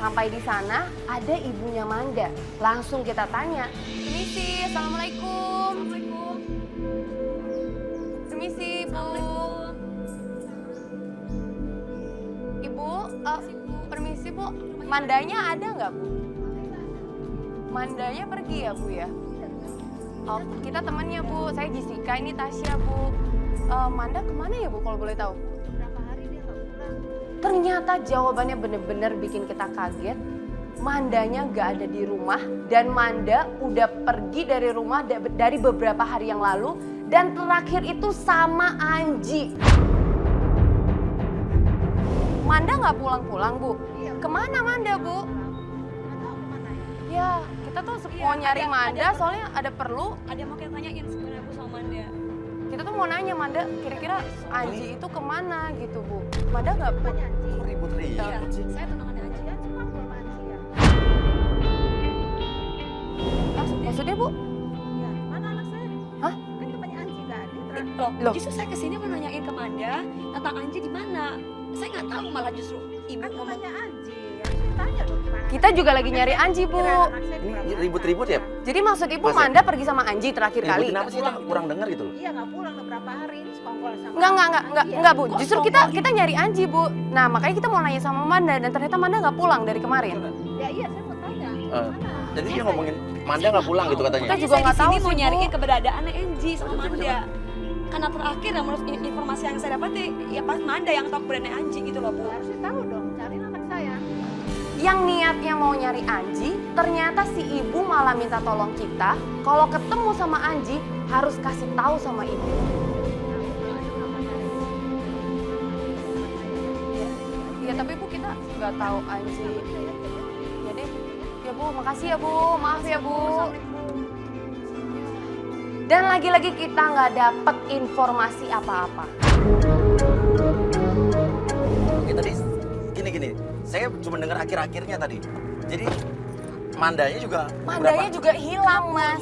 Sampai di sana ada ibunya Manda. Langsung kita tanya. Permisi, assalamualaikum. Assalamualaikum. Permisi, Bu. Ibu, permisi Bu. Mandanya ada nggak Bu? Mandanya pergi ya Bu ya? Oh, kita temannya Bu. Saya Jessica, ini Tasya Bu. Manda kemana ya Bu kalau boleh tahu? Berapa hari dia nggak pulang? Ternyata jawabannya bener-bener bikin kita kaget. Mandanya gak ada di rumah dan Manda udah pergi dari rumah dari beberapa hari yang lalu dan terakhir itu sama Anji. Manda gak pulang-pulang Bu? Iya. Kemana Manda Bu? Nggak tahu kemana ya. Ya kita tuh Iya, mau nyari ada- Manda ada- soalnya ada perlu. Ada yang mau kita tanyain sebenarnya Bu sama Manda. Kita tuh mau nanya Manda kira-kira Anji itu kemana gitu Bu? Manda gak Tanya Anji. Kok ribut-ribut Iya, sih? saya tunangannya Anji. Anji pulang belum Anji ya? Maksudnya Bu? Iya. Mana anak saya? Hah? Kan katanya Anji nggak ada. Loh. Justru saya kesini mau nanyain ke Manda tentang Anji di mana. Saya nggak tahu malah justru ibu Kan ngomong. katanya Anji. Anji tanya dong gimana. Kita juga lagi nyari Anji Bu. Kira anak saya Ini berapa ribut-ribut ya? hari? Jadi maksud Ibu Masa? Manda pergi sama Anji terakhir kali? Ributin apa sih? Kita kurang dengar gitu loh. Iya nggak pulang udah berapa hari ini sekongkol sama. Enggak Bu. Kok Justru kita nyari Anji Bu. Nah makanya kita mau nanya sama Manda dan ternyata Manda nggak pulang dari kemarin. Ya iya saya mau tanya. Mana? Jadi dia ngomongin Manda nggak pulang gitu katanya. Kita juga Saya nggak di sini tahu mau sih, nyariin Bu. keberadaannya Anji sama Coba, Manda. Karena terakhir yang menurut informasi yang saya dapat ya pas Manda yang tahu keberadaannya Anji gitu loh Bu. Harus tahu dong. Cariin anak saya. Yang niatnya mau nyari Anji, ternyata si ibu malah minta tolong kita kalau ketemu sama Anji harus kasih tahu sama ibu. Ya tapi Bu kita nggak tahu Anji. Ya deh. Ya Bu, makasih ya Bu. Maaf ya Bu. Dan lagi-lagi kita nggak dapet informasi apa-apa. Oke tadi gini. Saya cuma dengar akhir-akhirnya tadi. Jadi Mandanya juga Mandanya juga hilang, Mas.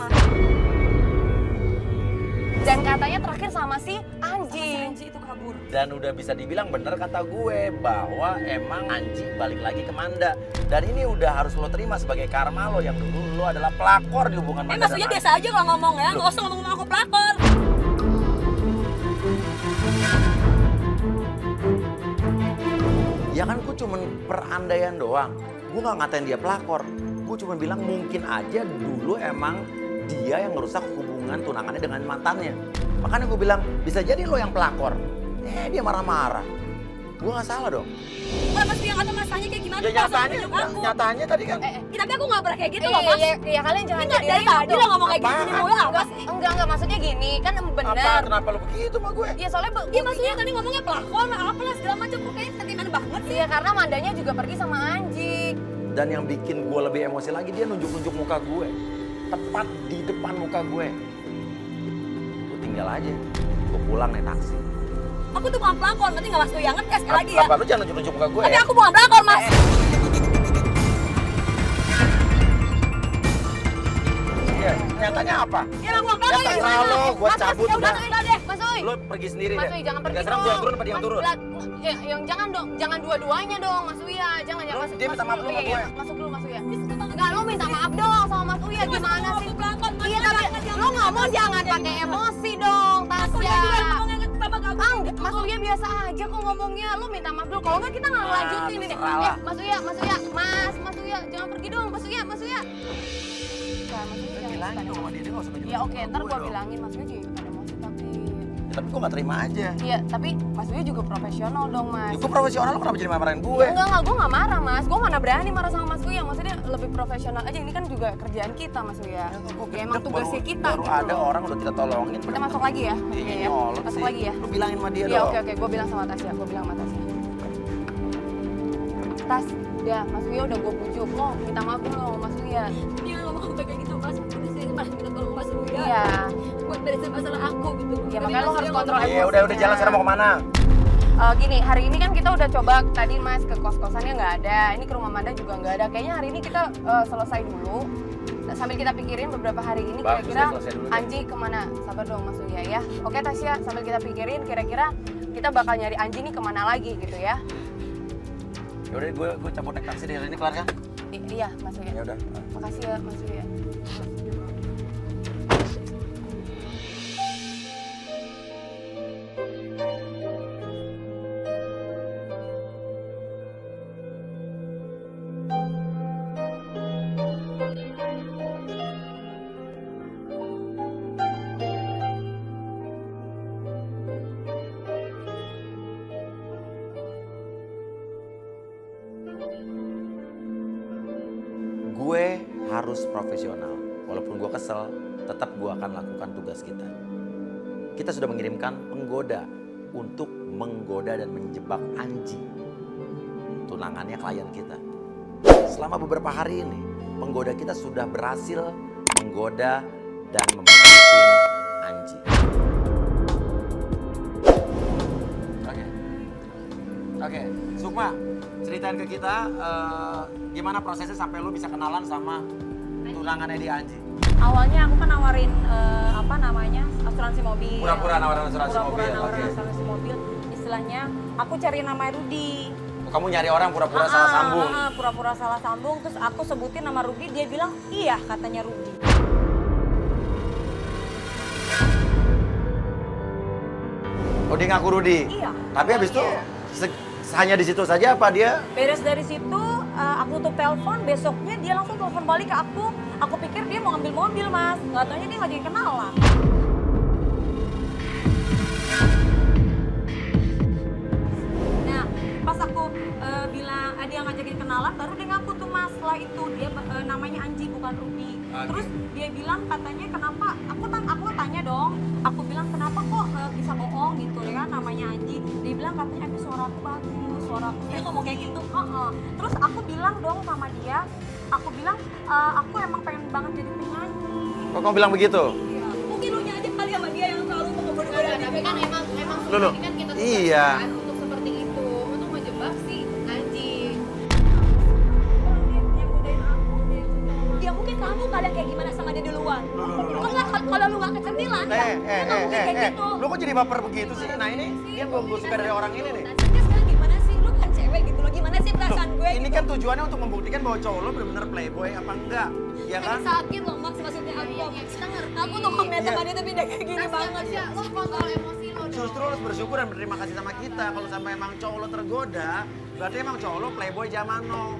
Dan katanya terakhir sama si Anji. Anji itu kabur. Dan udah bisa dibilang bener kata gue bahwa emang Anji balik lagi ke Manda. Dan ini udah harus lo terima sebagai karma lo yang dulu lo adalah pelakor di hubungan Manda Maksudnya dan biasa aja kalau ngomong ya, nggak usah ngomong aku pelakor. Ya kan gue cuman perandaian doang. Gue gak ngatain dia pelakor. Gue cuma bilang mungkin aja dulu emang dia yang ngerusak hubungan tunangannya dengan mantannya. Makanya gue bilang bisa jadi lo yang pelakor. Dia marah-marah. Gue gak salah dong. Kalau pas yang atau masanya kayak gimana? Ya Pas sama nyatanya, hidup aku. nyatanya tadi kan. Tapi aku nggak pernah kayak gitu loh Mas. Iya, kalian jangan Ini nggak dari tadi lo ngomong kayak gini Apaan? mau apa sih? Enggak, maksudnya gini, kan Apa? bener. Kenapa lo begitu sama gue? Iya, soalnya Iya maksudnya tadi ngomongnya pelakor, apalah segala macam kok kayaknya sentimen banget sih. Iya, karena Mandanya juga pergi sama Anji. Dan yang bikin gue lebih emosi lagi dia nunjuk-nunjuk muka gue. Tepat di depan muka gue. Gue tinggal aja. Gue pulang naik taksi. Aku tuh bukan pelakor, nanti nggak masuk yang ngerti ya sekali lagi ya. Apa lu jangan nunjuk-nunjuk muka gue Tapi ya? aku bukan pelakor Mas. Iya, nyatanya apa? Ya aku bukan pelakor Ya ya. terserah lo, gue cabut Ya udah. udah deh. Mas Uy, Lo pergi sendiri Mas deh. Uy jangan pergi Terserah dong. gue yang turun apa dia yang turun? Yang jangan dong, jangan dua-duanya dong Mas Uya. Jangan ya Lo, Mas. dia minta maaf dulu, dulu sama iya, gue. Masuk dulu Mas Uya. Enggak, lo minta maaf dong sama Mas Uya gimana sih? Pelakor, Mas. Iya, tapi lo ngomong jangan pakai emosi dong, Aku Tasya. ya juga ngomongnya ke tambah kamu. Enggak, Mas Uya biasa aja kok ngomongnya. Lo minta maaf dulu. Kalau enggak kita nggak lanjutin ini. terserah lah. Mas Uya, Mas Uya, jangan pergi dong, Mas Uya. Nah, Mas Uya jangan Bilangin ikutan dong sama emosi. dia, dia gak usah nunjuk Ya oke, ntar gue gue dong. bilangin Mas Uya juga ikutan emosi tapi. Ya, tapi gue gak terima aja. Iya, tapi Mas Uya juga profesional dong Mas. Ya, gue profesional, lo kenapa jadi marahin gue? Enggak, gue gak marah Mas. Gue mana berani marah sama Mas Uya. Maksudnya lebih profesional aja. Ini kan juga kerjaan kita Mas Uya. Ya emang tugasnya kita Baru gitu ada loh. orang udah kita tolongin. Kita masuk lagi ya? Mas Uya, ya? Nyolot Masuk sih. lagi ya? Lo bilangin sama dia Iya dong. oke, gue bilang sama Tasya. Gue bilang sama Tasya. Tas, udah Mas Uya udah gue bujuk. Lo minta maaf dulu sama Mas Uya. Dia ngomong kayak gitu Mas. Saya Mas minta tolong Mas Uya. Iya. Buat beresin masalah aku gitu. Ya, Tapi makanya lo Mas harus Uya kontrol ngomong, Iya udah jalan sekarang mau kemana? Gini, hari ini kan kita udah coba tadi Mas ke kos-kosannya nggak ada. Ini ke rumah Manda juga nggak ada. Kayaknya hari ini kita selesai dulu. Sambil kita pikirin beberapa hari ini Bagus kira-kira deh, selesai dulu deh. Anji kemana? Sabar dong Mas Uya ya. Oke Tasya, sambil kita pikirin kira-kira kita bakal nyari Anji nih kemana lagi gitu ya. Yaudah gue cabut naik taksi dari ini kelar kan? Iya, Mas Uya. Ya udah. Makasih ya, Mas Uya. Gue harus profesional. Walaupun gue kesel, tetap gue akan lakukan tugas kita. Kita sudah mengirimkan penggoda untuk menggoda dan menjebak Anji, tunangannya klien kita. Selama beberapa hari ini, penggoda kita sudah berhasil menggoda dan memancing Anji. Oke, Sukma, ceritain ke kita gimana prosesnya sampai lu bisa kenalan sama tunangannya di Anji. Awalnya aku kan nawarin asuransi mobil. Pura-pura nawarin asuransi mobil. Pura-pura nawarin Oke. asuransi mobil. Istilahnya aku cari nama Rudi. Kamu nyari orang pura-pura salah sambung. Pura-pura salah sambung, terus aku sebutin nama Rudi, dia bilang iya katanya Rudi. Oh, dia ngaku Rudi. Iya. Tapi habis itu hanya di situ saja apa dia? Beres dari situ, aku tutup telepon, besoknya dia langsung telepon balik ke aku. Aku pikir dia mau ngambil mobil, Mas. Nggak taunya dia ngajakin kenalan. Nah, pas aku bilang dia ngajakin kenalan, baru dia ngaku tuh, Mas. Setelah itu dia namanya Anji bukan Rudi. Terus dia bilang katanya kenapa? Aku tanya dong. Aku bilang kenapa kok bisa bohong gitu ya kan namanya Anji. Dia bilang katanya tapi suara aku bagus, suara aku. Dia ngomong kayak gitu. Terus aku bilang dong sama dia, aku bilang aku emang pengen banget jadi penyanyi. Kok kamu bilang begitu? Iya. Mungkin lu aja kali sama dia yang selalu menggoda-goda. Tapi kan emang Loh, kan kita iya. tugaskan untuk seperti itu, untuk menjebak si Anji. Ya mungkin kamu kalian kayak gimana sama dia duluan. Kalau lu gak kecantilan, ya nggak mungkin kayak gitu. Lu kok jadi baper begitu sih? Nah ini dia belum gue suka dari orang ini nih. Terus sekarang gimana sih? Lu kan cewek gitu loh. Gimana sih perasaan gue? Ini gitu? kan tujuannya untuk membuktikan bahwa cowok lo benar-benar playboy apa enggak, ya kan? Kan sakit loh Max maksudnya aku. Kita ngerti. Aku tuh komen sama dia tapi dia kayak gini banget. Tasya, lo kontrol emosi lo dong. Justru lo harus bersyukur dan berterima kasih sama kita. Kalau sampai emang cowok lo tergoda, berarti emang cowok lo playboy zaman now.